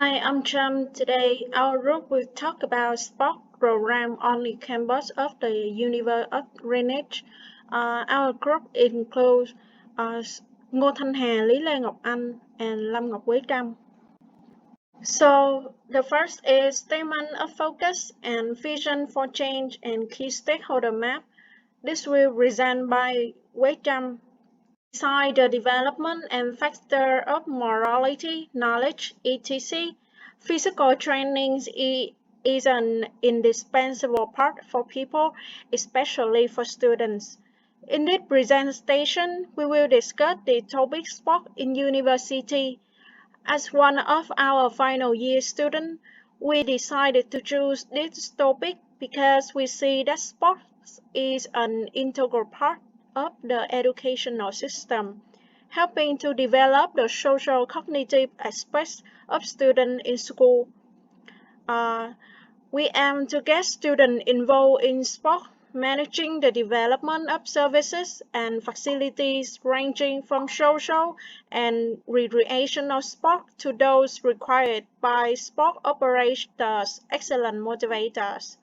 Hi, I'm Trâm. Today, our group will talk about sport program on the campus of the University of Greenwich. Our group includes Ngô Thanh Hà, Lê Ngọc Anh, and Lâm Ngọc Quế Trâm. So, the first is statement of focus and vision for change and key stakeholder map. This will present by Quế Trâm. Beside the development and factor of morality, knowledge, etc., physical training is an indispensable part for people, especially for students. In this presentation, we will discuss the topic sport in university. As one of our final year students, we decided to choose this topic because we see that sports is an integral part of the educational system, helping to develop the social cognitive aspects of students in school. We aim to get students involved in sport, managing the development of services and facilities ranging from social and recreational sport to those required by sport operators, excellent motivators.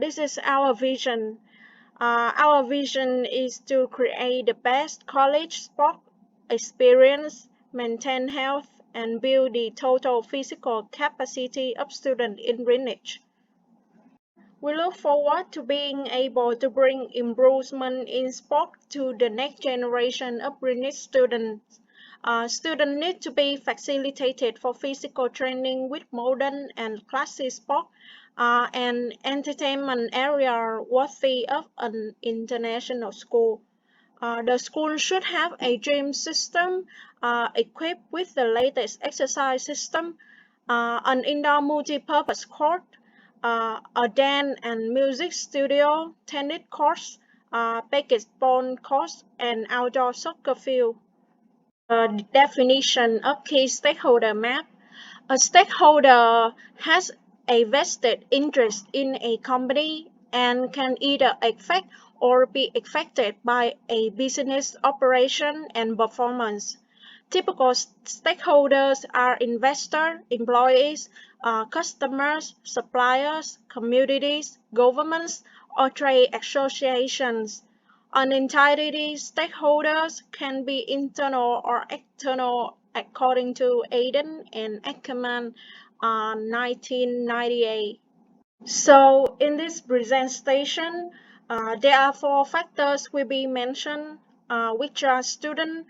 This is our vision. Our vision is to create the best college sport experience, maintain health, and build the total physical capacity of students in Greenwich. We look forward to being able to bring improvement in sport to the next generation of Greenwich students. Students need to be facilitated for physical training with modern and classic sport and entertainment area worthy of an international school. The school should have a gym system equipped with the latest exercise system, an indoor multi-purpose court, a dance and music studio, tennis courts, basketball courts, and outdoor soccer field. Definition of key stakeholder map. A stakeholder has a vested interest in a company and can either affect or be affected by a business operation and performance. Typical stakeholders are investors, employees, customers, suppliers, communities, governments, or trade associations. Unentitled stakeholders can be internal or external according to Aiden and Ackerman 1998. So in this presentation, there are four factors will be mentioned, which are student,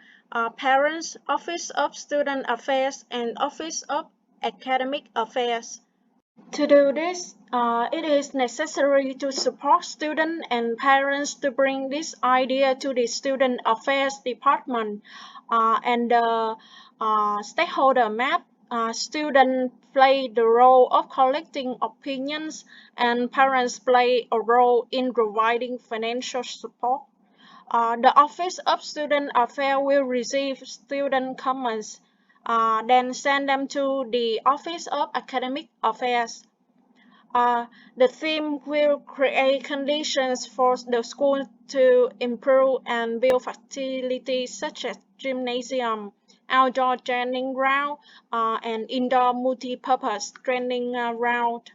parents, Office of Student Affairs, and Office of Academic Affairs. To do this, it is necessary to support students and parents to bring this idea to the Student Affairs Department and the stakeholder map. Students play the role of collecting opinions and parents play a role in providing financial support. The Office of Student Affairs will receive student comments, then send them to the Office of Academic Affairs. The theme will create conditions for the school to improve and build facilities such as gymnasium, outdoor training ground, and indoor multi-purpose training ground.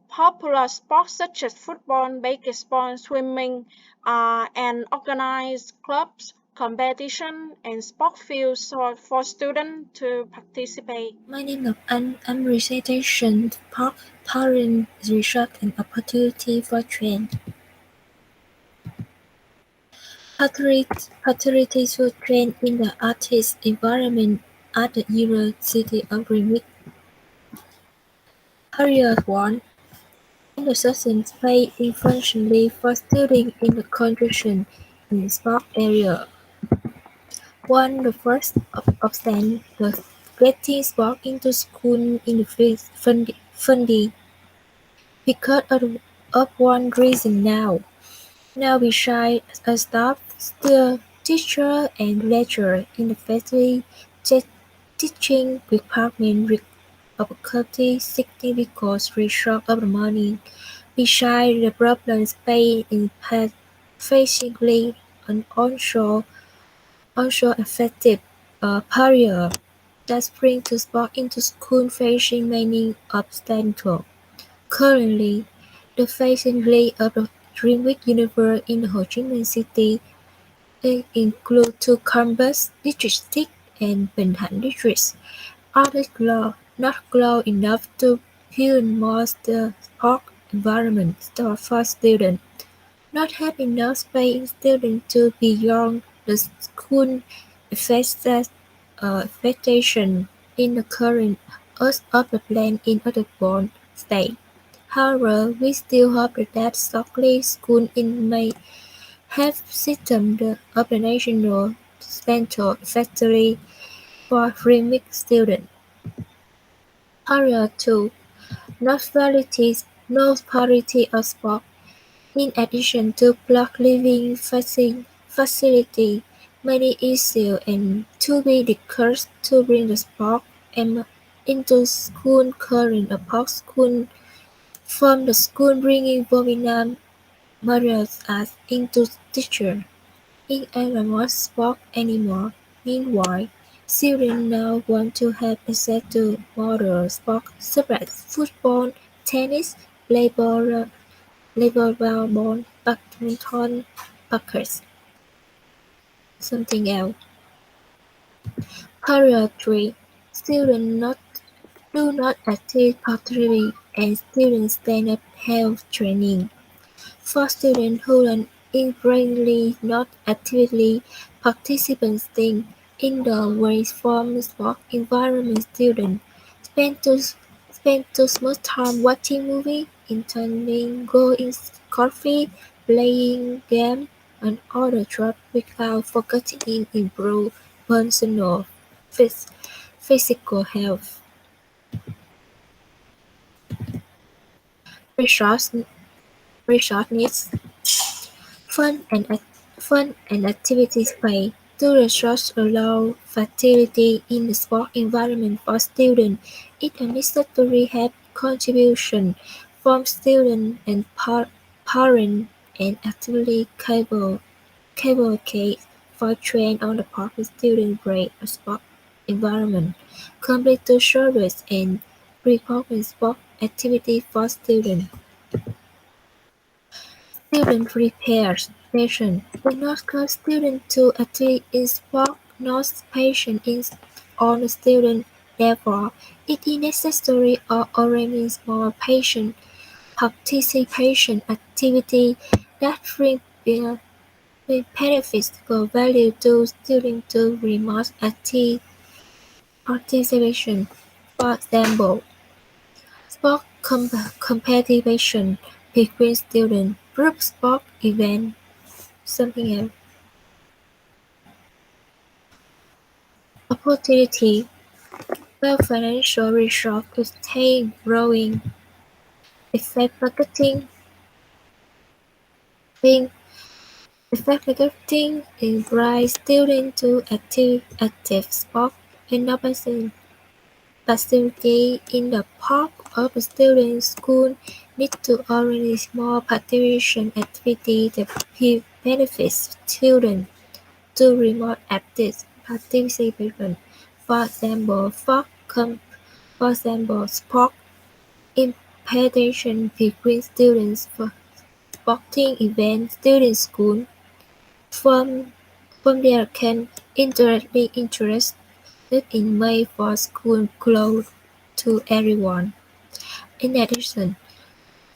Popular sports such as football, basketball, swimming, and organized clubs, competition, and sport fields for students to participate. My name is Ngọc Anh. I'm recitation part parent research and opportunity for trend. Opportunities for trend in the artist environment at the University of Greenwich. Area 1. The sessions play influentially for students in the contribution in the sport area. One, the first of them, the getting sport into school in the funding. Because of one reason now. Now beside a staff, still teacher and lecturer in the faculty teaching department of faculty significant resource of the money. Beside the problems faced in facingly an onshore effective barrier. that bring to sport into school facing many obstacles. Currently, the facility of the Dreamweek Universe in the Ho Chi Minh City include two campus districts and Bình Thạnh districts. Others not close enough to build more the sport environment for students. Not have enough space in students to beyond the school expectation in the current use of the plan in other born states. However, we still hope that Stockley School in may have system of the National Central Factory for remix students. Area 2. No quality of sport. In addition to block living facility, many issues and to be discussed to bring the sport into school current about school from the school bringing Bovina materials as into teacher. In not sport anymore. Meanwhile, children now want to have access to modern sports such as football, tennis, volleyball, badminton, buckets. Something else. Career 3. Students do not actively participate and students stand up health training. For students who are increasingly not actively participating in the ways from sport environment, students spend too much time watching movies, interning, going coffee, playing games, and other jobs without focusing in improve personal physical health. Resource needs fun and activities play to resource allow fertility in the sport environment for students. It is necessary have contribution from students and parents and actively cavalcade for train on the part of student grade a sport environment, complete to service and pre-program sport activity for students. Student repair station will not cause students to activate in sport nor patient on the student. Therefore, it is necessary to arrange more patient participation activity that bring benefits or value to students to remote active participation. For example, sport competition between students, group sport event, something else. Opportunity. Well, financial resources stay growing. Effect marketing being effect marketing invite students to active sport innovation facility in the park of the student school need to organize more participation activity that benefits children to remote active participation. For example, sport competition between students for sporting events student school from there can indirectly interested in way for school close to everyone. In addition,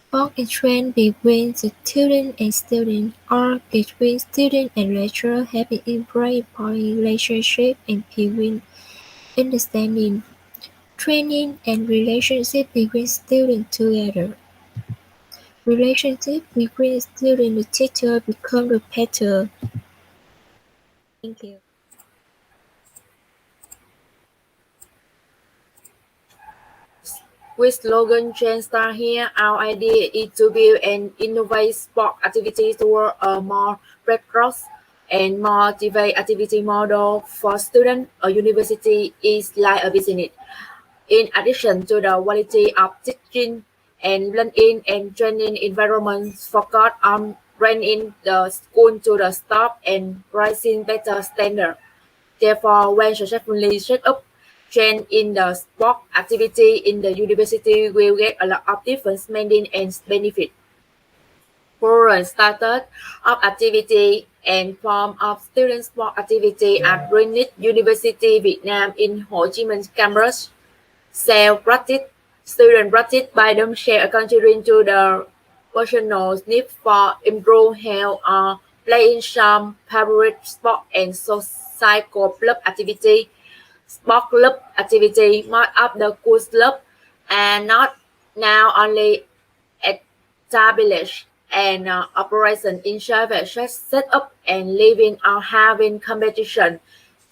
sport is trend between the student and student or between student and lecturer having improved relationship and between understanding, training and relationship between students together. Relationship between student and teacher become better. Thank you. With slogan Change Start Here, our idea is to build and innovate sport activities toward a more rigorous and motivated activity model for students. A university is like a business. In addition to the quality of teaching and learning and training environments focused on bringing the school to the top and raising better standards. Therefore, when successfully set up, change in the sport activity in the university will get a lot of different meaning and benefit. Current status of activity and form of student sport activity at Greenwich University Việt Nam in Ho Chi Minh campus. Self-practice. Students practice by themselves contributing to the personal need for improved health or playing some favorite sport and cycle club activity. Sport club activity, most of the cool clubs are not now only established and operation in service set up and living or having competition,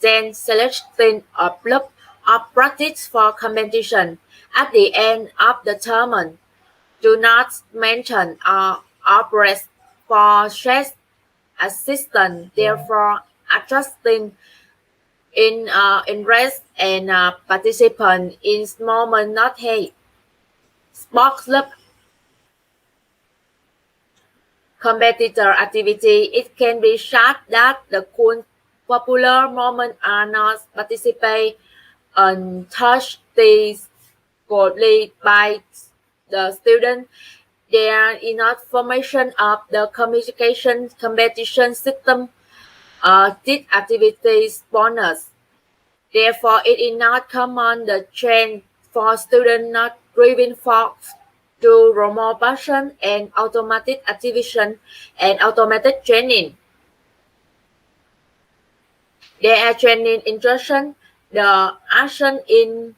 then selecting a club of practice for competition at the end of the tournament. Do not mention or operate for stress assistance, therefore adjusting in interest and participant in moment not hate. Sport club competitor activity, it can be shown that the cool popular moment are not participated untouched godly by the student. There is not formation of the communication competition system. This activity is bonus. Therefore, it is not common the trend for students not driving force to remote passion and automatic activation and automatic training. There are training instruction, the action in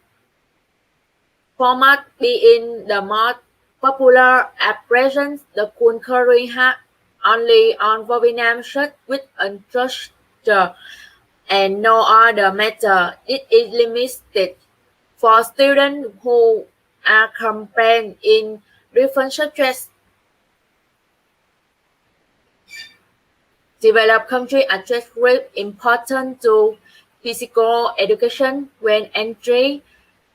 format being the most popular at present, the concurring have only on Vietnam search with instructor and no other method. It is limited for students who are campaign in different subjects. Developed countries address great importance to physical education when entering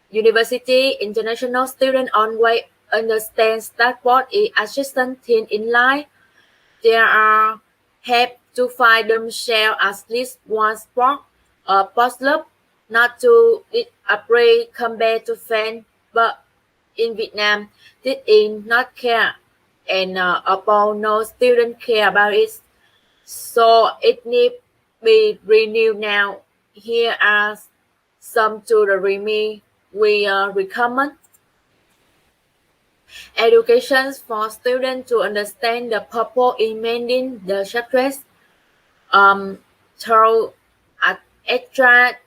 university. International students always understand that sport is assistant thing in life. They are have to find themselves at least one sport or sports club, not to it afraid compared to fans, but in Vietnam, this is not care and about no student care about it. So it need be renewed now. Here are some to the we recommend. Education for students to understand the purpose in managing the subjects through extra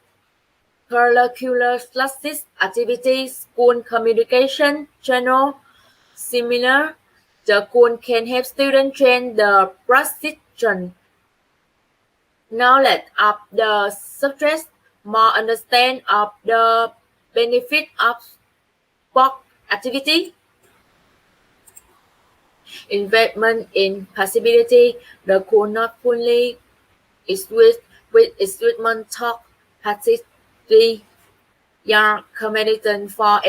curricular classes, activities, school communication channel. Similar, the school can help students train the precision knowledge of the subject, more understand of the benefit of sport activity. Investment in possibility, the could not fully with instrument talk particularly young committed for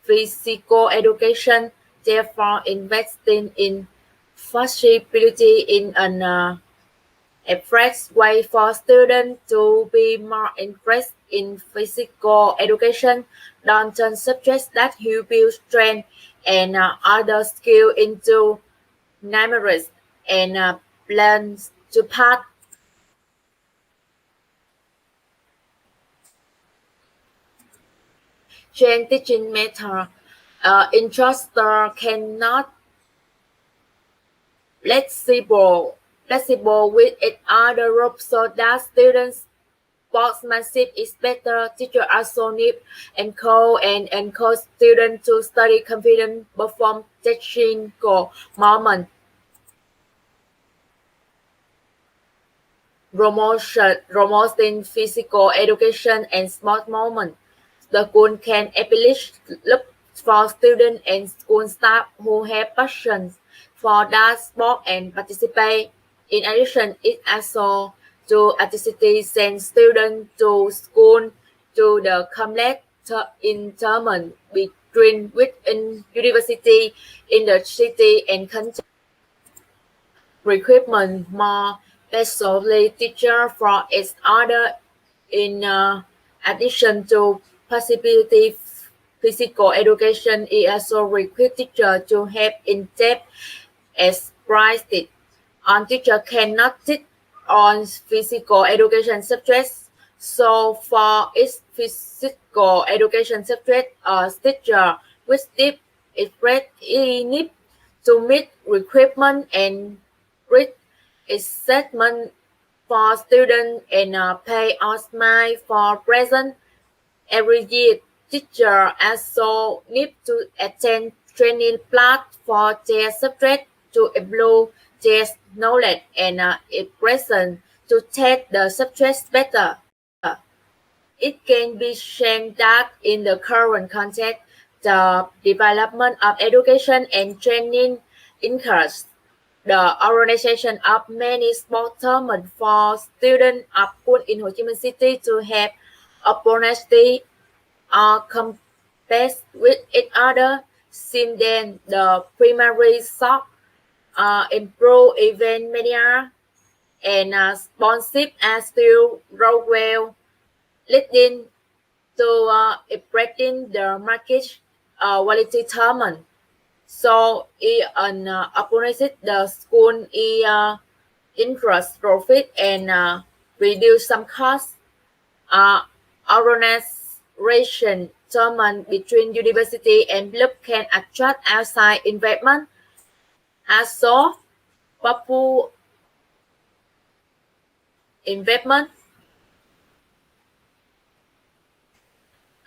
physical education, therefore investing in flexibility in an fresh way for students to be more interested in physical education. Don't turn subjects that you build strength and other skill into numerous and plans to pass. Change teaching method. Instructor cannot flexible with each other group so that students' sportsmanship is better. Teacher also need encourage students to study confident perform technical moment. Promoting physical education and sport moment. The school can establish clubs for students and school staff who have passions for that sport and participate. In addition, it also to activity send students to school to the complex interment between within university in the city and country. Recruitment more specially teacher for its other in addition to participative physical education, it also requires teachers to have in-depth expertise on. Teacher cannot teach on physical education subjects. So for each physical education subject, a teacher with deep expertise need to meet requirement and read assessment for students and pay osmai for present. Every year, teachers also need to attend training class for their subject to improve their knowledge and expression to take the subjects better. It can be said that in the current context, the development of education and training encourages the organization of many sport tournaments for students of schools in Ho Chi Minh City to have opportunity or compete with each other. Since then, the primary source improve event media and sponsorship are still grow well, leading to improving the market quality tournament. So, an opposite the school increase profit and reduce some costs. Organization tournament between university and club can attract outside investment. Also, popular investment.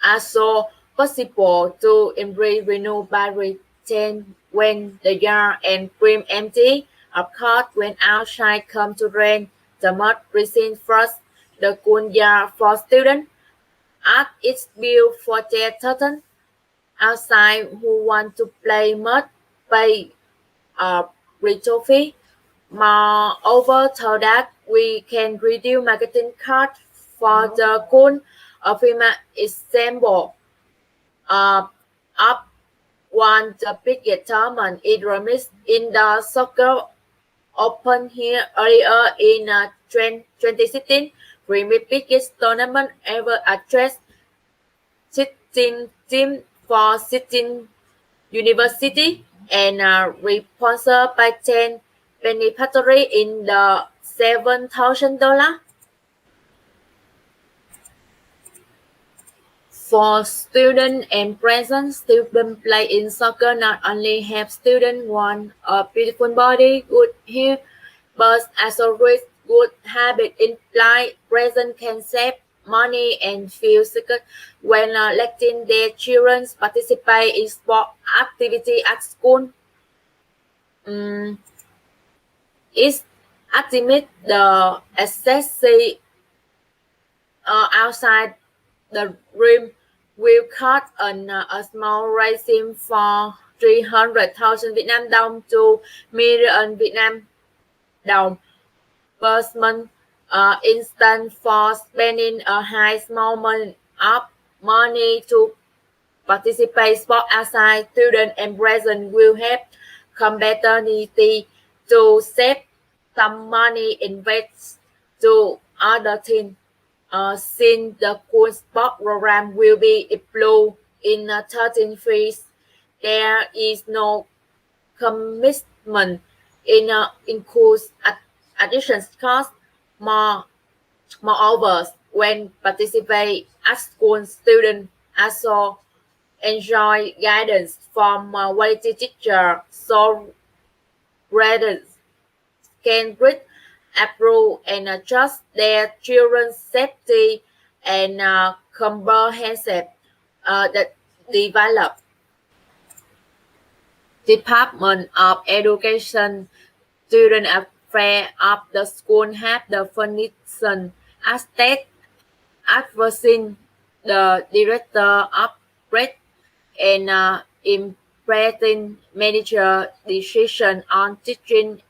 Also possible to increase revenue by retain when the yard and brim empty. Of course, when outside come to rent, the mud receive first the cool yard for students. As it's built for their turtle. Outside who want to play mud pay a rental fee. Moreover, so that we can reduce marketing costs for the cool. A famous example of one the biggest tournament is Remis indoor soccer opened here earlier in 2016. Remis biggest tournament ever addressed 16 teams for 16 university and sponsored by 10 beneficiaries in the $7,000. For students and present, students play in soccer not only help students want a beautiful body, good hair, but also raise good habits imply present can save money and feel secure when letting their children participate in sport activity at school. It estimates the excessive outside the rim will cost a small rising for 300,000 Việt Nam đồng to million Việt Nam đồng per month. Instant for spending a high small amount of money to participate sport outside student and present will have compatibility to save some money invest to other things. Since the cool sport program will be improved in 13 phases, there is no commitment in includes additional costs. Moreover, when participate at school, students also enjoy guidance from a quality teacher, so readers can read, approve, and adjust their children's safety and comprehensive that develop. Department of Education Student Affairs of the school have the function as state advising the director of grade and implementing manager decision on teaching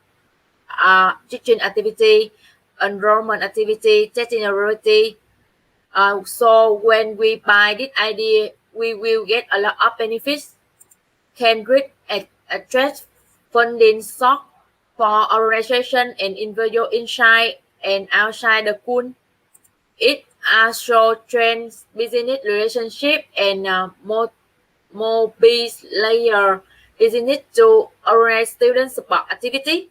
activity, enrollment activity, testing ability. So when we buy this idea, we will get a lot of benefits. Can read address funding shock for organization and individual inside and outside the school. It strength business relationship and multi-layer business to organize student sport activity.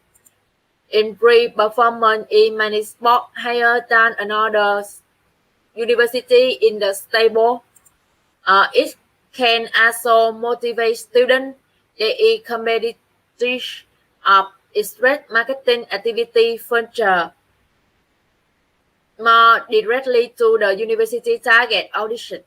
Improve performance in many sports higher than another university in the stable. It can also motivate students. There is competition of express marketing activity feature more directly to the university target audition.